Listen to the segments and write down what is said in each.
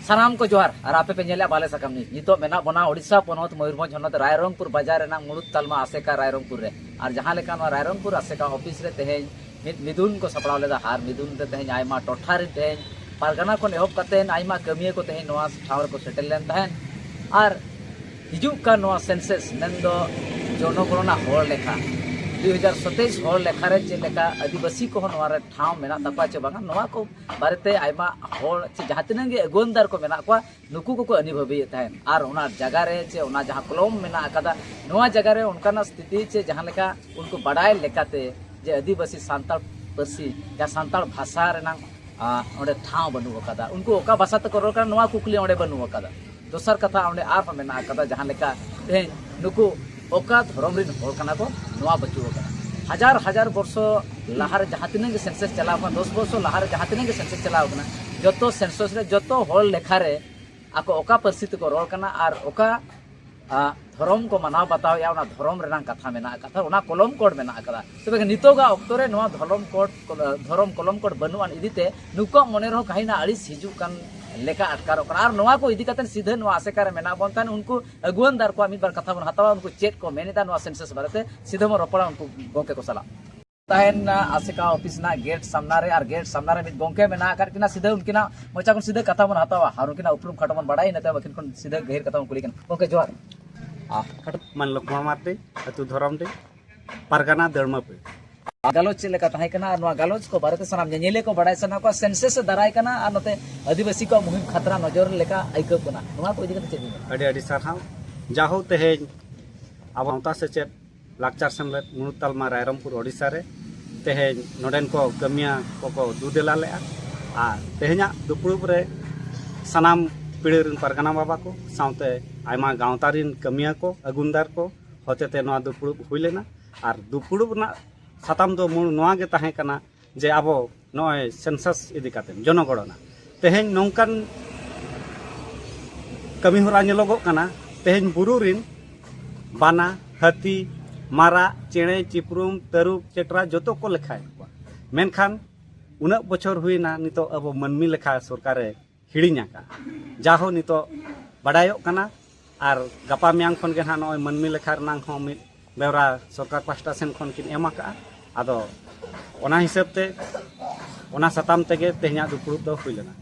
सानाम को जोहार और आपे पे नेले बाले सकमनी नितो मेना बना ओडिशा पनत मयूरभंज हनत रायरंगपुर बाजार रेना मुड़ुद तालमा आसेका रायरंगपुर रे और जहां लेका रायरंगपुर आसेका ऑफिस रे तेहें मिदुन को सपड़ाव लेदा हार मिदुन रे तेहें आयमा टोठा रे तेहें पारगना को एहब कतेन आयमा कमिया को तेहें नोआ ठावर को सेटल लेन तहन और हिजुक का नोआ सेंसस नंदो जनगणना होर लेखा 2027 होर लेखा रे चे लेका आदिवासी को नोआ रे ठाव मेना तकवा चे बांगा नोआ को बारेते आयमा होर चे जहां तिनंग गे अगुनदार को मेना को नुकु को अनुभवी तहन और ओना जगह रे चे ओना जहां कलम मेना अकादा नोआ जगह रे उनका स्थिति चे जहां लेका उनको बड़ाई लेकाते जे आदिवासी सांताल परसी या सांताल भाषा रेना ओंडे ठाव बनु अकादा उनको ओका भाषा ते करो का नोआ कुकली ओंडे बनु अकादा दोसर कथा ओंडे आर मेना अकादा जहां लेका ते नुकु ओका धर्म रिन होर कना को नोआ बचु अकादा हजार हजार वर्ष लहार जहां तिनंग गे सेंसस चलाव 10 वर्ष लहार जहां तिनंग गे सेंसस चलाव कना जतो सेंसस रे जतो होर लेखा रे आको ओका परिस्थिति को रोल कना और ओका धर्म को मनाव बताव या ओना धर्म रेना कथा मेना कथा ओना कलम कोड मेना कदा तबे नितोगा अक्तरे नोआ धर्म कलम कोड बनुआन इदिते नुको मने रहो कहिना अड़िस हिजु कान लेका अटकारो कना और नोआ को इदी कतन सीधे नोआ आसेकार मेना बनतान उनको अगुवनदार को मिद बार कथा बन हतावा उनको चेक को मेनेदा नोआ सेंसस बारते सीधे मो रपड़ा उनको गोके को सला तहन आसेका ऑफिस ना गेट सामना रे और गेट सामना रे मिद गोंके मेना कर किना सीधे उनकिना मोचा को सीधे कथा बन हतावा हार उनकिना उपरुम खटमन बड़ाई नते बकिन कोन सीधे गहिर कथा उन कुलिकन गोंके जोहार मन लक्ष्मण माते अतु धरम दे पारगाना दर्मा पे गालोच लेका ताहे कना नोआ गालोच को बारे सनाम नेले को बड़ाई सना को सेंसस दाराय कना और नते आदिवासी को मुहिम खतरा नजर लेका आइको कना नोआ को इदी कते चेदी अडी अडी सारहाव जाहो तेहें अब आवता से चेत लाकचार सेमलेट मुनुद तालमा रायरंगपुर ओडिशा रे तेहें नोडेन को कमिया को दुदेला ले आ तेहेnya दुपुरुब रे सनाम पीढ़ी पारगाना बाबा को साउते आयमा गाँवतारीन कमिया को अगुनदार को होतेते नोआ दुपुरुब हुई लेना और दुपुरुब ना साताम दो मूल नोआ गे ताहे कना जे आबो नोय सेंसस इदी काते जनगणना तेहें नोंकान कमी होरा नेलोगो कना तेहें बुरुरिन बाना हाथी मारा चेणे चिपरुम तरुप चेटरा जतो को लेखाय मेनखान उना बछर हुईना नितो अब मनमी लेखा सरकारे हिड़िया का जाहो नितो बड़ायो कना और गपा मियांग खन गे ना नय मनमी लेखा रनांग हो मिद बेवरा सरकार पास्टा सेन खन किन एमा का आदो ओना हिसाब ते ओना सताम तेगे तेह냐 दुपुरुब दो हुई लेना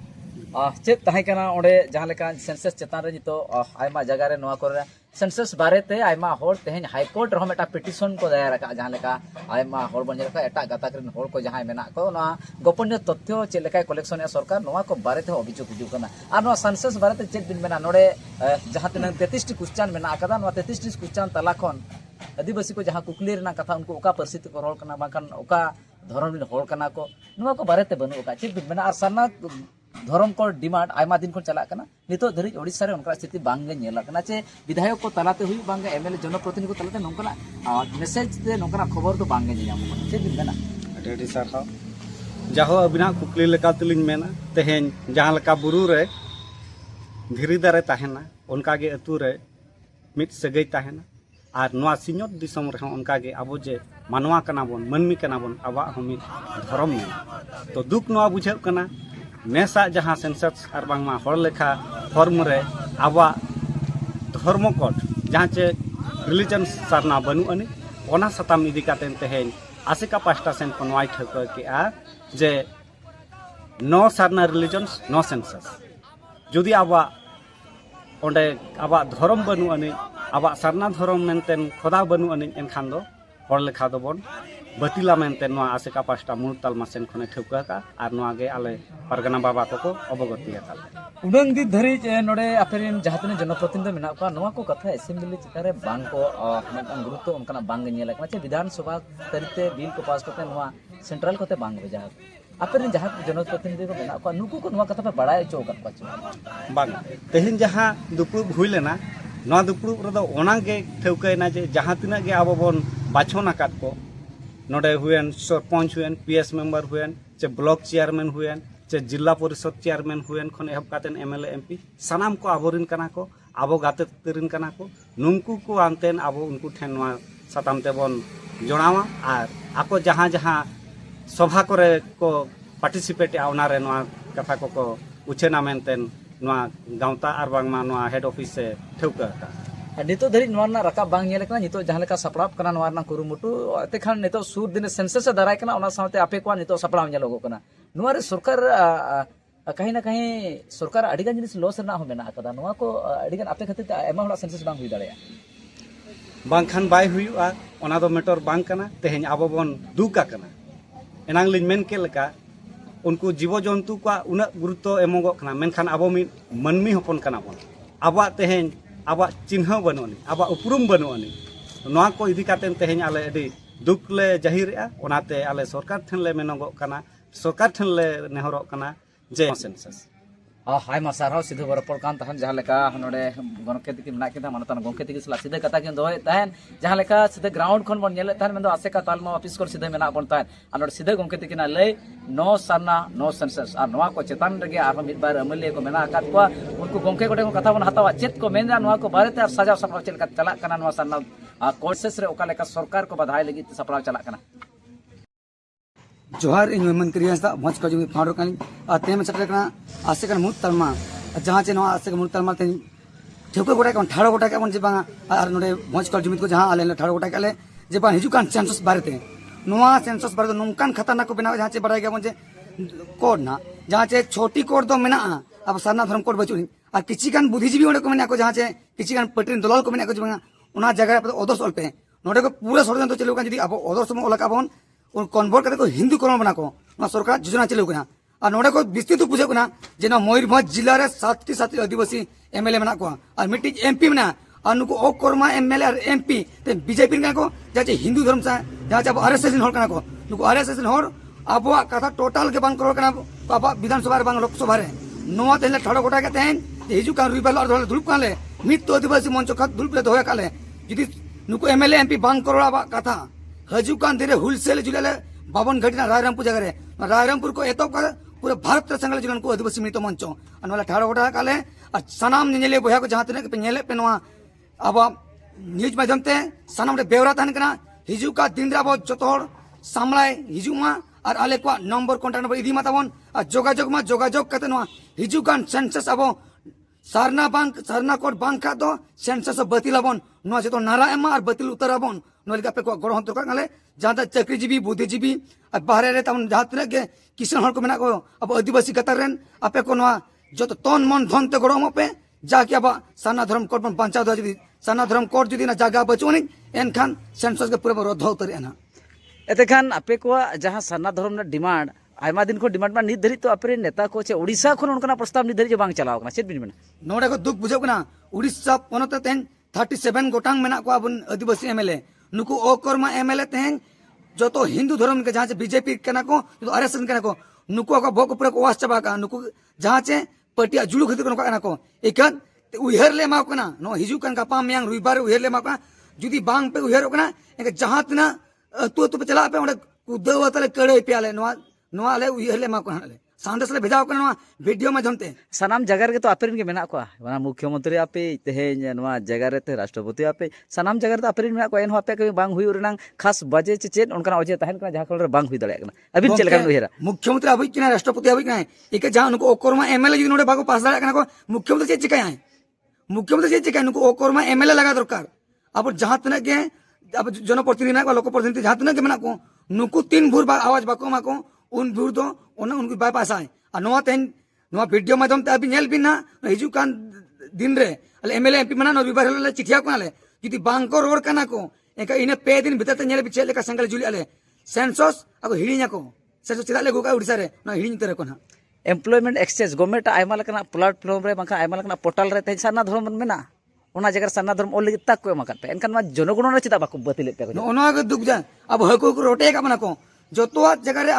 चेत ताहे कना ओंडे जहां लेका सेंसस चेतान रे नितो आयमा जगह रे नोआ करे सेंसस बारेते आयमा होर तेहें हाईकोर्ट रहो मेटा पिटिशन को दायर रखा जहां लेका आयमा होर बन जका एटा गाताक रिन होर को जहां मेना को ना गोपनीय तथ्य चे लेका कलेक्शन या सरकार नोआ को बारेते अभियोग हिजु कना आ नोआ सेंसस बारेते चेत दिन मेना नोडे जहां तिन 33 टी क्वेश्चन मेना आकादा नोआ 33 टी क्वेश्चन तला खन आदिवासी को जहां कुकली रेना कथा उनको ओका परिस्थिति को रोल कना बाकन ओका धर्म रिन होर कना को नोआ को बारेते बनु ओका चेत दिन मेना आर सरना धर्म को डिमांड आयमा दिन को चला कना नितो धरी ओडिसा रे उनका स्थिति बांगे नेला कना चे विधायक को तलाते हुई बांगे एमएलए जनप्रतिनिधि को तलाते नोंकना मेसेज ते नोंकना खबर तो बांगे ᱧᱟᱢ कना चे दिन मेना अडी सारहा जाहो अबिना कुकली लेका तुलिन मेना तेहें जहां लेका बुरु रे धीरी दारे ताहेना उनका गे अतु रे मिट सगई ताहेना और नोआ सिኞत दिसम रे उनका गे आबो जे मानवा कना बोन मनमी कना बोन आबा हमित धर्म में तो दुख नोआ बुझे कना नेसा जहां सेंसस और बांगमा होर लेखा फॉर्म रे आवा धर्म कोड जहां चे रिलीजन सरना बनु अनि ओना सताम इदी कातेन तेहें आसेका पास्टा सेन को नोआई ठक के आ जे नो सरना रिलीजन नो सेंसस जुदी आवा ओंडे आवा धर्म बनु अनि आवा सरना धर्म मेनतेन खोदा बनु अनि एनखान दो होर लेखा दो बोन बतिला मेनते नोआ आसेका पास्टा मुनुद तालमा सेन खने ठौका का और नोआ गे आले पारगाना बाबा को अवगति का उडंग दी धरी नोडे आपेरिन जहातने जनप्रतिनिधि मेना को नोआ को कथा असेंबली चितारे बांग को मेनटान गुरुत्व उनका बांग नेला कना चे विधानसभा तरीते बिल को पास करते नोआ सेंट्रल कोते बांग बजा आपेरिन जहां जनप्रतिनिधि को मेना को नुकु को नोआ कथा पे बड़ाय चो का पाच बांग तेहिन जहां दुपुरुब हुई लेना नोआ दुपुरुब रे दो ओना गे ठौकायना जे जहां तिना गे आबो बोन बाछोना काट को नोडे हुएन सरपंच हुएन पीएस मेंबर हुएन चे ब्लॉक चेयरमैन हुएन चे जिला परिषद चेयरमैन हुएन खन एहब कातेन एमएलए एमपी सानाम को आबोरिन कना को आबो गाते तिरिन कना को नुंकु को आनतेन आबो उनको ठेन नोआ सताम ते बोन जणावा और आको जहां जहां सभा करे को पार्टिसिपेट आवना रे नोआ कथा को उछेना मेनतेन नवा गांवता और बांगमा नवा हेड ऑफिस से ठेवका का नितो धरी नवा रकाब बांग नेल कना नितो जहां लेका सपड़ाव कना नवा कुरुमुटु ते खान नितो सुर दिन सेंसस दाराय कना ओना साथे आपे को नितो सपड़ाव नेलोगो कना नवा रे सरकार कहीं ना कहीं सरकार अडिगान जिनिस लॉस रना हो मेना कदा नवा को अडिगान आपे खातिर एमा होला सेंसस बांग हुई दाड़या बांखान बाय हुआ ओना दो मेटर बांग कना तेहेन आबो बन दुका कना एनांग लिन मेन के लका उनको जीव जंतु को उना गुरुत्व एमोगो कना मेनखान आबो मी मनमी हपन कना बन आबा तेहेन आबा चिन्ह बनोनी आबा उपरुम बनोनी नवा को इदी कातेन तेहेन आले अडी दुख ले जाहिरया ओनाते आले सरकार ठन ले मेनोगो कना सरकार ठन ले नेहरो कना जे सेंसस हाय मासार सीधे बरपड़ कान तहन जहां लेका नोडे गणके तिकी मना केदा मानतन गणके तिकी सला सीधे कथा किन दोय तहन जहां लेका सीधे ग्राउंड खन बन नेले तहन मेंदो आसेका तालमा ऑफिस कर सीधे मेना बन तहन आनोड सीधे गणके तिकी ना लय नो सरना नो सेंसस आर नवा को चेतन रगे आर मिद बार अमले को मेना आकात को उनको गणके कोटे को कथा बन हतावा चेत को मेना नवा को बारेते आर सजाव सपराव चलका चला कना नवा सरना कोर्सेस रे ओका लेका सरकार को बधाई लगी सपराव चला कना जोहार इन मंत्री मज को जो फाड़ो कानी तेम सटरे कना आसे कन मुत तलमा जहां चे नवा आसे मुत तलमा ते ठेको गोटा कन ठाड़ो गोटा के जे बांगा आर नोडे मज को जुमित को जहां आले ठाड़ो गोटा के आले जे बा हिजु कान सेंसस बारेते नवा सेंसस बारे नोंकान खतरनाक को बनावे जहां चे बड़ाई गया जे कोड ना जहां चे छोटी कोड तो मेना अब सरना धर्म कोड बचुनी आ किछि कान बुद्धिजीवी ओडे को मेना को जहां चे किछि कान पटरिन दलाल को मेना को बांगा ओना जगह पे ओदर्स अल्पे नोडे को पूरा षडयंत्र चलो कान जदी अब ओदर्स में ओलका बन और कन्वर्ट करके हिंदू करण बना को सरकार योजना चलो कना और नोडे को विस्तृत बुझे कना जे मयूरभंज जिला रे 7 आदिवासी एमएलए बना को और मिट्टी एमपी बना और नुको ओ कोरमा एमएलए और एमपी ते बीजेपी का को जाचे हिंदू धर्म से जाचे अब आरएसएस होर कना को नुको आरएसएस होर अब कथा टोटल के बांग करो कना अब विधानसभा रे बांग लोकसभा रे नोवा तेले ठाड़ो गोटा के तेन हिजु का रुइबाल और दुलुप काले मित आदिवासी मंच खत दुलुप ले दोया काले जदी नुको एमएलए एमपी बांग करो कथा हजुकान धीरे हुलसेल जुले बावन घटना रायरामपुर जगह रायरामपुर को एतो पूरे भारत संगल जुलन को आदिवासी मिलित मंच अनवाला ठाड़ो गोटा काले सनाम नेले बया को जहां तने पे नेले पे नवा अब न्यूज माध्यम ते सनाम रे बेवरा तहन कना हिजुका दिन रे अब जतोर सामलाय हिजुमा और आले को नंबर कॉन्टैक्ट नंबर इदी मातावन जोगाजोग कते नवा हिजुकान सेंसस अब सरना कोड बांग खा दो सेंसस बतिलाबन नवा जतो नारा एमा और बतिल उतराबन नलिका पे को गड़हन तो काले जहां चाकरीजीवी बुद्धिजीवी और बाहर रे तमन जहां तने के किसान हर को मेना को अब आदिवासी कतर रेन आपे को नवा जो तन मन धन ते गड़म पे जाके अब साना धर्म कोड बन पंचायत जदी साना धर्म कोड जदी ना जगह बचोनी एनखान सेंसस के पूरा रद्द उतरे ना एते खान आपे को जहां साना धर्म ना डिमांड आयमा दिन को डिमांड मा नित धरी तो आपरे नेता को चे ओडिसा खन उनका प्रस्ताव नित धरी जो बांग चलाव कना चेत बिन मेना नोडे को दुख बुझो कना ओडिसा पनत तेन 37 गोटांग मेना को अब आदिवासी एमएलए नुकु ओ कोरमा एमएलए तेन जो तो हिंदू धर्म के जहां से बीजेपी कना को तो आरएसएस कना को नुकु को भोक पूरा को वास चबा का नुकु जहां से पटिया जुलु खतिर कना को एकन उहेर ले मा कना नो हिजु कन का पाम यांग रुइबार उहेर ले मा कना जुदी बांग पे उहेर कना एक जहां तना तो पे चला पे ओडे कुदवतले कड़े प्याले नोआ ले उहेर ले मा कना ले सांदेश ले भेजाव कना वीडियो में जमते सनाम जगह रे तो आपेरिन के मेना को wana मुख्यमंत्री आपे तेहेन नवा जगह रे ते राष्ट्रपति आपे सनाम जगह रे आपेरिन मेना को एन आपे के बांग हुई रेनांग खास बजे चेत उनका वजह तहन कना जहां रे बांग हुई दले कना अबिन चल कना उहेरा मुख्यमंत्री अभी किना राष्ट्रपति अभी किना एके जहां उनको ओकोरमा एमएलए जी नोडे बागो पास दले कना को मुख्यमंत्री चेत चिकाय मुख्यमंत्री चेत चिकाय उनको ओकोरमा एमएलए लगा दरकार अब जहां तने के अब जनप्रतिनिधि ना लोक प्रतिनिधि जहां तने के मेना को नुकु 3 भूर आवाज बाको माको उन भूर दो ओना उनको बाईपास आए और नवा तेन नवा वीडियो माध्यम ते अभी नेल बिना हिजु कान दिन रे अले एमएलए एमपी मना नो विभाग ले चिठिया को आले जदी बांग को रोड कना को एका इने पे दिन भीतर ते नेल बिचे लेका संगल जुली आले सेंसस अब हिड़िया को सेंसस चिदा ले गोका उड़ीसा रे ना हिड़िन तरे को ना एम्प्लॉयमेंट एक्सचेंज गवर्नमेंट आयमा लकना प्लेटफॉर्म रे बांका आयमा लकना पोर्टल रे ते साना धर्म मेना ओना जगह साना धर्म ओल तक को एमा पे एनखान मा जनगणना चिता बाको बतिले पे को ओना के दुख जा अब हको को रोटे का मना को जतोआ जगह रे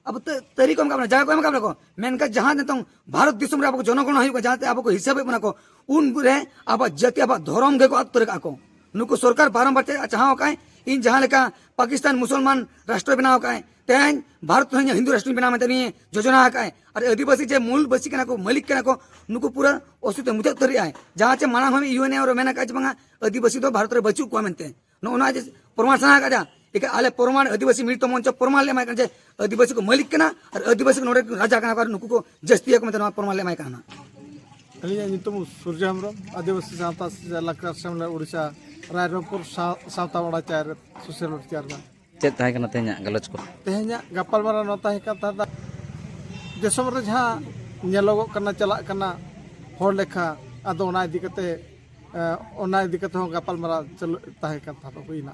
अब तरीको में जगह को एम को मेनका जहां ने भारत दिसम रे अब जनगणना हुई जहां अब को हिसाब बना को उन रे अब जति अब धर्म के को अतर का को नुको सरकार बारंबार चाहा का इन जहां लेका पाकिस्तान मुसलमान राष्ट्र बनाव का तेन भारत हिंदू राष्ट्र बनाव में तनी योजना का और आदिवासी जे मूल बसी कना को मालिक कना को नुको पूरा अस्तित्व मुते तरी आए जहां चे माना हम यूएन और मेना का बंगा आदिवासी तो भारत रे बचू को मेनते नोना जे प्रमाण सना का एक आले प्रमाण आदिवासी मिलित मंच प्रमाण ले माय आदिवासी को मालिक कना और आदिवासी को नोडे राजा कना नुको को जस्ती को प्रमाण ले माय कना अलियां सूर्य हेम्ब्रम आदिवासी सावता लाकड़ा सेमले उड़ीसा रायरंगपुर सावता बड़ा चार सोशल वर्कर चेत ताहे कना तेहना गलज को तेहना गपाल मारा नता है का देशम रे जहां नेलोगो कना चला कना होड़ लेखा आदो ओना इदी कते हो गपाल मारा चल ताहे का था होइना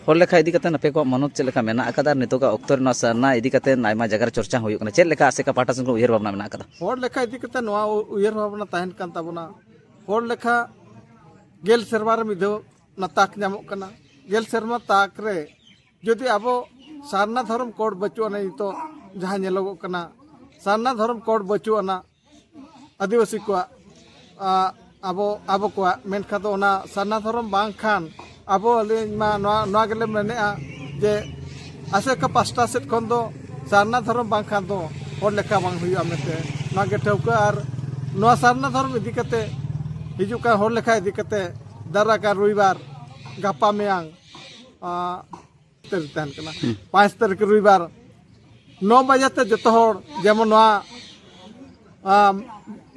होड़ लेखा इदी कते नपे को मनोज चेत लेखा मेना अकादा नितोगा ऑक्टर न सरना इदी कते नायमा जगह चर्चा होयो कना चेत लेखा आसे का पाटा संग उयहर भावना मेना अकादा होड़ लेखा इदी कते नवा उयहर भावना ताहेन कान ताबोना होड़ लेखा गेल सरवार मिदो न ताक नामो कना गेल शर्मा ताक रे जदि आबो सारना धर्म कोड बचुआ नहीं तो जहाँ नेलोगो कना सारना धर्म कोड बचुआ आदिवासी को आबो आबो को मेनखा तो ओना सारना धर्म बांग खान आबो अलिमा नवा गेले मेनेआ जे आसे का पास्टा सेट खन दो सारना धर्म बांग खान दो होड़ लेखा बांग हुआ मेते ना गे ठौका आर नवा सारना धर्म इदी कते हिजु का होड़ लेखा इदी कते दारा का रविवार गापा मेयांग 5 तारीख रविवार 9 बजे ते जो जेमन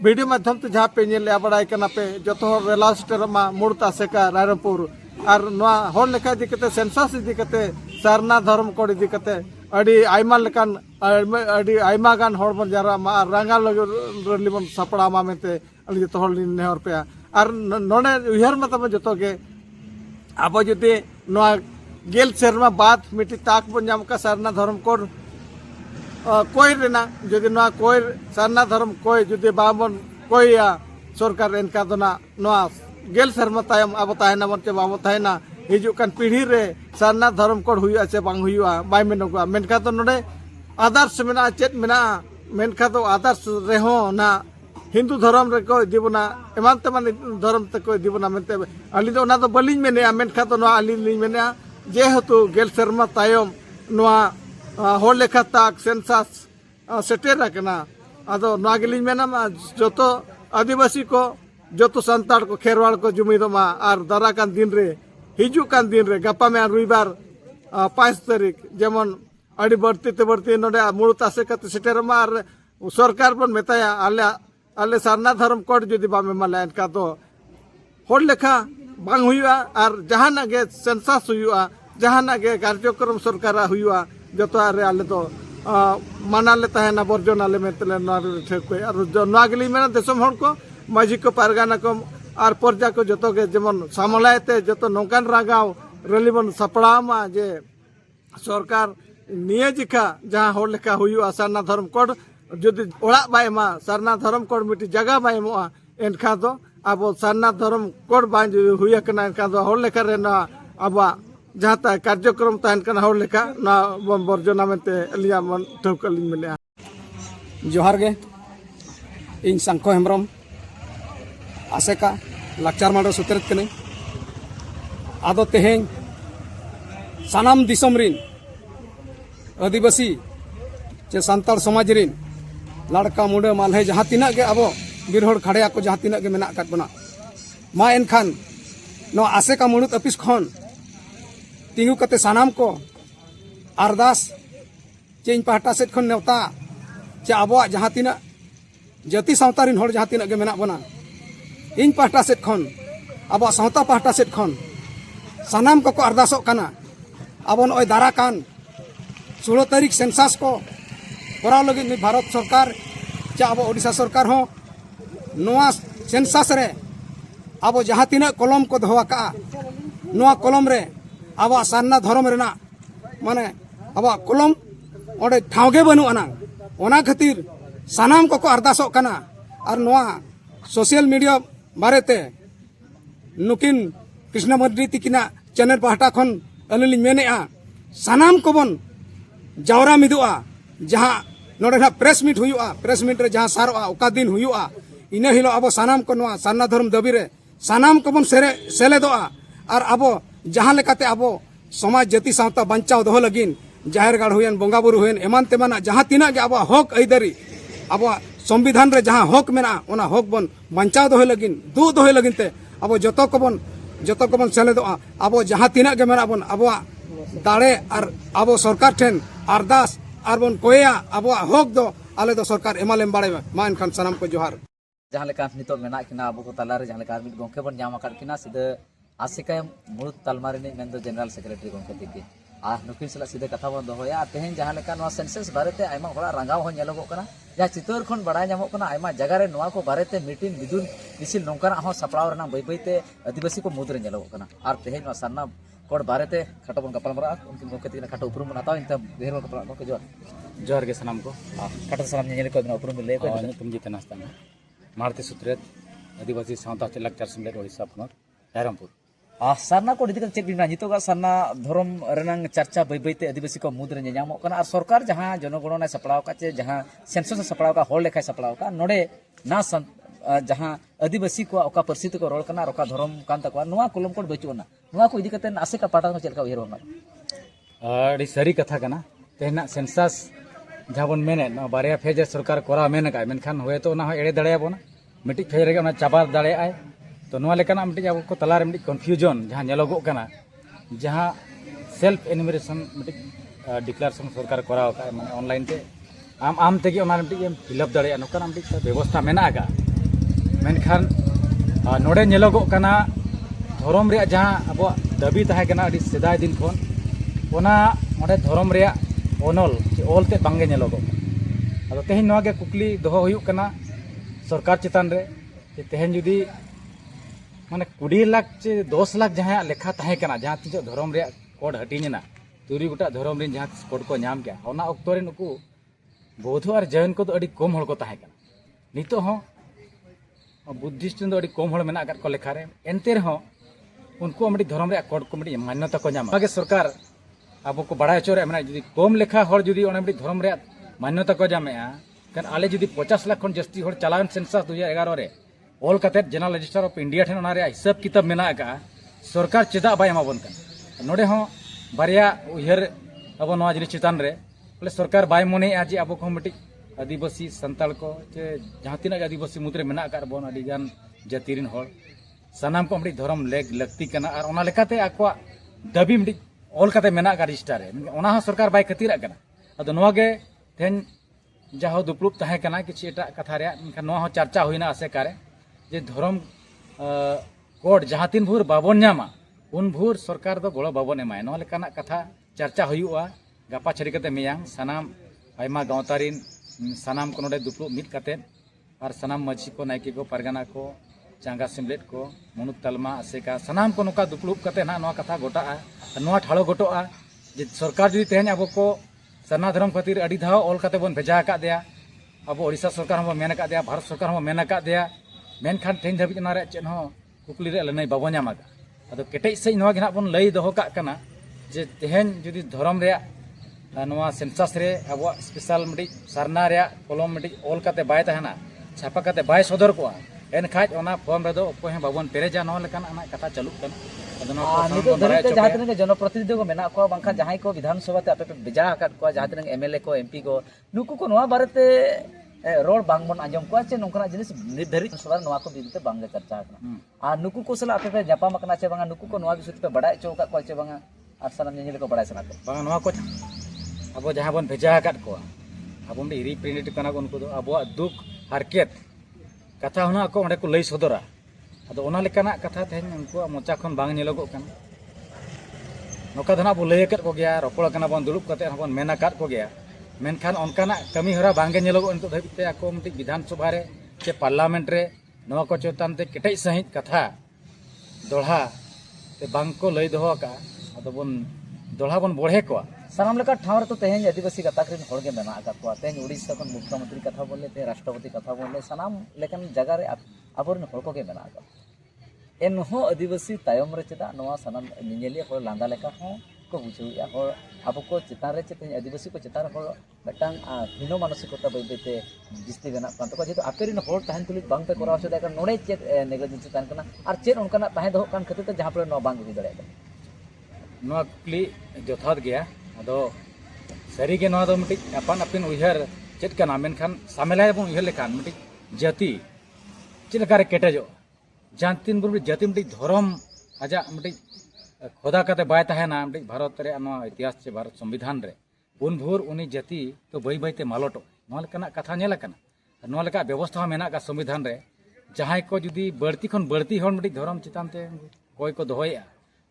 वीडियो माध्यम ते जहाँ पे नेले बड़ाई कना पे जो रेला स्टेर मुड़त आसेका रायरंगपुर और होड़ लेखा इदी कते सेंसस इदी कते सारना धर्म कोड इदी कते अड़ी आयमा लेकान अड़ी आयमा गान होड़ बन जारा मा रंगा रली बन सपड़ा मा मेते अली जो नेहर पे और नोने उहर मत जो के अब जुदी गेल सेरमा बाद मिट्टी ताक बन जाम का सारना धर्म कोड कोई रेना जुदी कोई सारना धर्म कोई जुदी बाबन कोई सरकार एनका दोना गेल सेरमा तायम अब ताहेना बन चे बाबो ताहेना हिजु कान पीढ़ी रे सारना धर्म कोड हुआ से बांग हुआ बाय मेनोगा मेनका तो नोडे आदर्श मेना चेत मेना मेनका तो आदर्श रेहो ना हिंदू धर्म रे को दिबना एमान तमान धर्म ते को दिबना मेनते अली तो ना तो बलिन मेने मेनका तो ना अली लिन मेने जेहेतु गेल शर्मा तायम नोआ होड़ लेखा ताक सेंसस सेटेर कना आदो नोआ गेलिन मेना जतो आदिवासी को जतो संताड़ को खेरवाड़ को जुमिदमा और दारा कान दिन रे हिजु कान दिन रे गपा में रविवार 5 तारीख जेमन अड़ी बढ़ती नोडे मुड़त आसे कते सेटेरमा और सरकार बन मेताया आले सारना धर्म कोड जुदी बामे माला एनका तो होड़ लेखा बांग हुआ और जहाना गे सेंसस हुआ जहाना गे कार्यक्रम सरकार हुआ जो रे आले तो मानाले तहना बर्जनाले मेतले ठेको और नागली मेना देशम होड़ को माझी को पारगाना को और प्रजा को जो के जेमन सामलायते जो नौकान रागाव रैली बन सपड़ामा जे सरकार निये जिका जहाँ होड़ लेखा हुआ सारना धर्म कोड जुदी ओड़ा बाय मा सारना धर्म कोड मिट्टी जगह बाय एमोआ एनखा तो अब सारना धर्म कोड बाय हुआ कना एनखा तो होड़ लेखा रे ना अब जहाँ तक कार्यक्रम तहन कना होड़ लेखा ना बर्जना मेते अलिया मन ठौकलिन मेने जोहार गे इन संको हेम्ब्रम आसेका लाचार माडो सुतरत कने आदो तेहें सानाम दिसम रिन आदिवासी चे संताल समाज रिन लड़का मुंडे माल्हे जहाँ तीना के अब बिरहोड़ खड़िया को जहाँ तीना के मेना काट बना मा एनखान नो आसेका मुणुत ऑफिस खन तिंगु कते सानाम को अरदास चें पाहटा सेट खन नेवता चे अब जहाँ तीना जाति सावता रिन होड़ जहाँ तीना के मेना बना इन पाहटा सेट खन अब सावता पाहटा सेट खन सानाम को अरदासो कना अब नय दारा कान 16 तारीख सेंसस को कराव लगे भारत सरकार चा अब ओडिशा सरकार हो नोआ सेंसस रे अब जहाँ तीना कलम को दोहा का नोआ कलम रे अब सारना धर्म रेना माने अब कलम ओडे ठावगे बनु अना ओना खातिर सानाम को अरदासो कना और नोआ सोशल मीडिया बारेते नुकिन कृष्ण मर्डी तिकिना चैनल पाहटा खन अलिलिन मेनेआ सानाम को बन जावरा मिदुआ जहाँ नोडे प्रेस मीट हुआ प्रेस मीट रे जहाँ सारोआ ओका दिन हुआ इन हिलो अब सानाम को नोआ सारना धर्म दाबी रे सानाम को बन सेलेदोआ और अब जहाँ लेकाते अब समाज जाति सावता बंचाव दोह लगिन जाहिर गाड़ हुएन बोंगा बुरु हुएन एमान तेमाना जहाँ तीना के अब हक अइदारी अब संविधान रे जहाँ हक मेना ओना हक बन बंचाव दोह लगिन दू दोह लगिन ते अब जतो को बन सेलेदोआ अब जहाँ तीना के मेना बन अब दाड़े और अब सरकार ठेन अरदास और बन कोया अब हक दो आले दो सरकार एमालेम बाड़े मा एनखान सानाम को जोहार जहाँ लेका नितो मेना किना अब को तलारे जहाँ लेका मिट गोंके बन नाम आकाद किना सीधा आसिका मुरुत तालमा रे मेन दो जनरल सेक्रेटरी गोंके दिके आ नुकिन सला सीधे कथा बन दोया तेहेन जहाँ लेका नवा सेंसस बारेते आयमा होड़ा रंगाव हो नेलोगो कना जहाँ चितोर खन बड़ा नामो कना आयमा जगह रे नवा को बारेते मीटिंग बिदुन मिसिल नोंकाना हो सपड़ाव रना बै बैते आदिवासी को मुद्रे नेलोगो कना आर तेहेन नवा सरना कोड बारेते खाटो बन गपाल मरा उनकिन गोंके तिना खाटो उपरुम बन हताव इंता बेहर गपाल गोंके जोहर के सनाम को खाटो सलाम नेले को उपरुम ले को तुम जी तनास्ता मारती सुत्रेत आदिवासी सावता लाकचार सम्मेलन ओडिशा पनत रायरंगपुर सरना को इदी चेक बिना नितो का सरना धर्म रनंग चर्चा बै बैते आदिवासी को मुद्रे नेजामो कना और सरकार जहां जनगणना सपड़ाव का चे जहां सेंसस सपड़ाव का होल लेखा सपड़ाव का नोडे ना जहां आदिवासी को ओका परिस्थिति को रोल कना रोका धर्म कान तकवा नुवा कोलम कोड बचुना नुवा को इदी कते आसे का पाटा चेलका उयर होना अड़ी सरी कथा कना तेना सेंसस जहां बन मेने बारिया फेज सरकार कोरा मेन का मेनखान होय तो ना एड़े दड़े बोना मिट्टी फेज रे ना चाबा दड़े आय तो नुवा लेकाना मिट्टी अब को तलारे मिट्टी कन्फ्यूजन जहां नेलोगो कना जहां सेल्फ एनिमरेशन मिट्टी डिक्लेरेशन सरकार कोरा का माने ऑनलाइन ते आम तेगे ओना मिट्टी फिलअप दड़े नोकाना मिट्टी व्यवस्था मेना का मेनखान नोडे नेलोगो कना धर्म रे जहां अब दाबी ताहे कना अड़ी सेदाय दिन खन ओना ओडे धर्म रे ओनल ओलते बांगे नेलोगो अब तेहेन नोगे कुकली दोहो हुयुक कना सरकार चितान रे तेहेन जुदी माने 20 लाख चे 10 लाख जहां लेखा ताहे कना जहां तिजो धर्म रे कोड हटिनेना तुरी गोटा धर्म रे जहां कोड को नाम के ओना ऑक्टो रे नुकु बौद्ध और जैन को तो अड़ी कम हड़ को ताहे कना नितो हो बुद्धिस्ट तो अड़ी कम हड़ मेना को लेखा रे एनते रहो उनको मिट्टी धर्म रे कोड को मिट्टी मान्यता को नाम आगे सरकार अब को बड़ा चोरे मैंने जुदी कम लेखा हर जुदी ओने मिट्टी धर्म रे मान्यता को जामेआ कन आले जुदी 50 लाख खन जस्ती हर चलावन सेंसस 2011 रे ऑल कते जनरल रजिस्टर ऑफ इंडिया ठेन ओनारे हिसाब किताब मेना का सरकार चेदा बाय एमाबन कन नोडे हो बारिया उहर अब नवा जिनिस चितान रे बोले सरकार बाय मने आज अब को मिट्टी आदिवासी संताल को जे जहां तिना आदिवासी मुद्रे मेना का बन अडी गान जातिरिन हर सनाम को मिट्टी धर्म लेग लगती कना और ओना लेकाते आको दाबी मिट्टी ऑल कते मेना का रजिस्टर रे ओना हो सरकार बाय खतिरा कना अद नवा गे तेन जाहो दुपलुप ताहे कना किछि एटा कथा रे नवा हो चर्चा होइना आसे कारे जे धर्म कोड जहां तीन भूर बाबन नामा उन भूर सरकार दो गोड़ो बाबन एमाय नवा लेकाना कथा चर्चा हुयुआ गापा छरी कते मेयां सनाम आयमा गावतारिन सनाम को नोडे दुपलुप मित कते और सनाम मझी को नायके को परगना को चांगा सिमलेट को मुनुत तलमा आसेका सनाम को नुका दुपलुप कते ना नवा कथा गोटा नवा ठाड़ो गोटोआ जे सरकार जुदी तेहन अब को सरना धर्म खातिर अड़ी धाव ऑल कते बन भेजा का दिया अब ओडिशा सरकार हम मेन का दिया भारत सरकार हम मेन का दिया मेनखान तेहन धाबी ना रे चेन हो कुकली रे लनै बाबो ᱧᱟᱢᱟ अदो केटेज से नवा गिना बन लई दोहो का कना जे तेहन जुदी धर्म रे नवा सेंसस रे अब स्पेशल मिडी सरना रे कलम मिडी ऑल कते बाय तहना छापा कते बाय सदर को एन खाज ओना फॉर्म रे दो ओको हे बाबन पेरेजा नवा लेकान आना कथा चालू कन अदो नवा जहां तने जनप्रतिनिधि को मेना को बांखा जहां को विधानसभा ते आपे बेजा का को जहां तने एमएलए को एमपी को नुकु को नवा बारेते रोड बांग बन आजम को चे नोकना जिनिस निर्धारित सभा नवा को बिनते बांगे चर्चा कना आ नुकु को सला आपे जापाम कना चे बांगा नुकु को नवा विषय पे बड़ाय चो का को चे बांगा आर सनम नेल को बड़ाय सना को बांगा नवा को अब जहां बन भेजा काट को अब हम रिप्रेजेंट कना उनको दो अब दुख हरकेत कथा होना को ओंडे को लई सदरा अदो ओना लेकाना कथा तेहन उनको मोचा खन बांग नेलोगो कना नोका धना बो लई कट को गया रोपड़ कना बन दुलुप कते बन मेना काट को गया मेनखान ओनकाना कमी हरा बांगे नेलोगो नितो धाबिते आको मिटी विधानसभा रे चे पार्लियामेंट रे नवा को चेतान ते केटेज सहित कथा दोढ़ा ते बांग को लई दोहो का अदो बन दोढ़ा बन बढ़े को सानाम लेका ठावर तो तेहेन आदिवासी गताकरिन होड़गे मेना का को तेहेन उड़ीसा खन मुख्यमंत्री कथा बोले ते राष्ट्रपति कथा बोले सानाम लेकिन जगह रे आबोरन होड़ को के मेना का एनहो आदिवासी तायम रे चेदा नवा सानाम निनेलिया होड़ लांदा लेका हो को बुझुया होड़ अब को चितान रे चेते आदिवासी को चितान होड़ बेटांग हिनो मानसिकता बैबेते जिस्ती बेना कान तो जेतो आपेरिन होड़ ताहन तुलि बांग पे कोराव से दाका नोडे चेत नेग्लिजेंस तान कना आर चेत उनकना ताहे दो कान खते जहां पर नो बांग हुई दड़े नवा कुली जथात गया अदो सरी के नवा दो मिटी अपन अपन उहर चेत कना मेनखान सामेलाय बन उहर लेखान मिटी जाति चिलकारे केटेजो जानतीन बुर जाति मिटी धर्म आजा मिटी खोदा कते बाय ताहेना मिटी भारत रे नवा इतिहास से भारत संविधान रे उन भोर उनी जाति तो बई बईते मालटो नवा लेकाना कथा नेला कना नवा लेका व्यवस्था मेना का संविधान रे जहां को जुदी बढ़ती खन बढ़ती हर मिट्टी धर्म चितान ते कोई को दोहया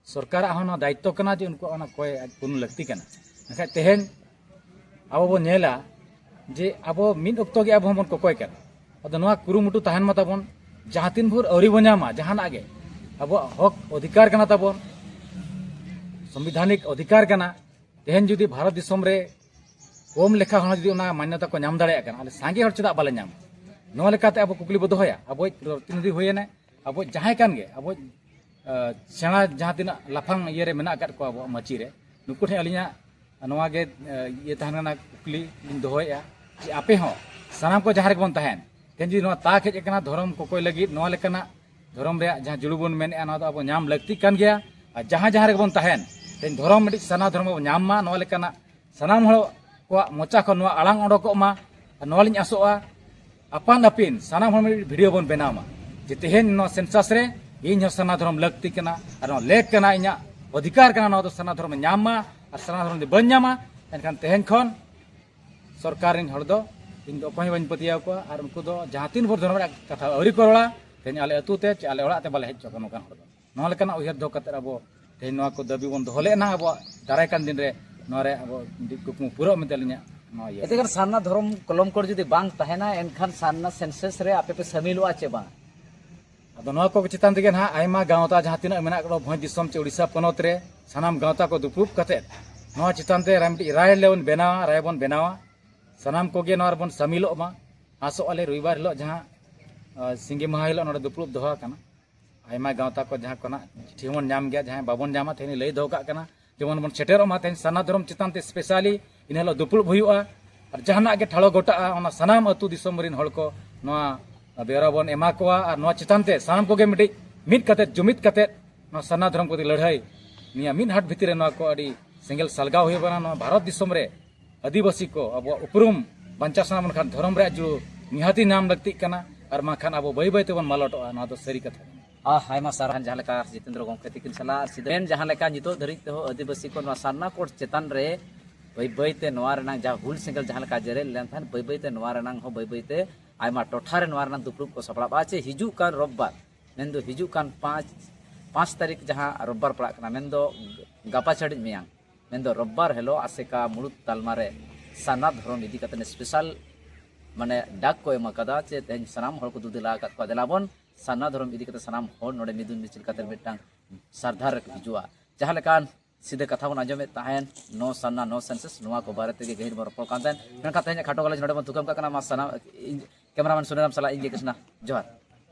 सरकार आहोना दायित्व कना जे उनको आना कोई पुन लगती कना एखा तेहन अब बो नेला जे अब मिद अक्तो गे अब हमन को कोई कना अद नोआ कुरुमुटु तहन मा ताबन जहां तीन भोर अवरी बन्यामा जहाना गे अब हक अधिकार कना ताबन संविधानिक अधिकार कना तेहन जुदी भारत दिसम रे कम लेखा होना जुदी उना मान्यता को नाम दाड़े कना सांगे हर चदा बाले नाम नोआ लेकाते अब कुकली बो दोहया अब प्रतिनिधि होयने अब जहां कान गे अब सेना जहां तीना लाफांग ये रे मेना को अब मची रे नुकु ठे अलिया नोआ गे ये तहन ना कुकली लिन दोहया जे आपे हो सनाम को जहां रे बन तहन तेन जी नोआ ता खेज कना धर्म को कोई लगी नोआ लेकना धर्म रे जहां जुलु बन मेने ना अब नाम लगती कान गया और जहां रे बन तहन तेन धर्म मिडी सना धर्म नाम मा नोआ लेकना सनाम हो को मोचा को नोआ आलांग ओडको मा नोआ लिन आसोआ अपान अपिन सनाम हम वीडियो बन बनामा जे तेहन नो सेंसस रे इन सना धर्म लगती कना और लेक कना इना अधिकार कना नो सना धर्म नामा और सना धर्म बन नामा एनखान तेहन खन सरकार इन हर दो इन दो कोई बन पतिया को और उनको दो जहां तीन भोर धर्म कथा अवरी करला तेन आले अतु ते आले ओड़ा ते बाले हेज कनो कान हर दो नो लेकना उहर दो कते अब तेहन नो को दबी बन दोले ना अब दाराय कान दिन रे नो रे अब कुकमु पूरा मेतलिया एतेगन सान्ना धर्म कलम कोड जुदी बांग तहना एनखान सान्ना सेंसस रे आपे पे शामिलवा चे बा अदो नोआ को चितान तेगे ना आयमा गावता जहां तिना मेना को भोज दिसम चे उड़ीसा पनोत रे सनाम गावता को दुप्रूप कते नोआ चितान ते रामटी राय लेवन बेनावा राय बन बेनावा सनाम को गे नोर बन शामिलो मा आसो आले रविवार हिलो जहां सिंगे महा हिलो नोडे दुप्रूप दोहा कना आयमा गावता को जहां कोना ठिमन नाम गया जहां बाबन नामा तेनी लई दो का कना जेमन बन सेटेरो मा तेन सना धर्म चितान ते स्पेशली इन हिलो दुप्रूप हुयुआ और जहाना के ठाड़ो गोटा ओना सनाम अतु दिसम रिन हड़ को नोआ बेरा बन एमा कोआ और नोआ चितान ते सनाम को गे मिटी मिट कते जुमित कते नोआ सना धर्म को लड़ाई निया मिन हाट भितर नोआ को अडी सिंगल सलगाव हुई बना नोआ भारत दिसम रे आदिवासी को अब उपरुम बंचा सना खान धर्म रे जो निहाती नाम लगती कना और मा खान अब बै बै तेबन मालटो नोआ दो सरी कथा हायमा सारहान जहां लेका जितेंद्र गोमके तिकिन सला सिदेन जहां लेका नितो धरित हो आदिवासी को नोआ सान्ना कोट चेतन रे बै बै ते नोआ रना जा हुल सिंगल जहां लेका जरे लेनथान बै बै ते नोआ रना हो बै बै ते आयमा टोठा रे नोआ रना दुप्रुप को सपड़ा बाचे हिजु कान रविवार मेंदो हिजु कान 5 तारीख जहां रविवार पड़ा कना मेंदो गापा छड़ी मियां मेंदो रविवार हेलो आसेका मुलुत तालमा रे साना धर्म इदी कतने स्पेशल माने डाक को एमा कदा चे तेन सनाम हर को दुदिला का कदलाबन साना धर्म इदी कते सनाम हर नोडे मिदुन मिचिल कते मिटांग सरदार हिजुआ जहां लेकान सीधे कथा बन आजमे तहन नो सन्ना नो सेंसस नोआ को बारे ते गहिर बर रपड़ कान तेन खाटो कॉलेज नोडे बन तुकम का कना मा सना कैमरामैन सुनीराम सला इंगे कृष्णा जोहार।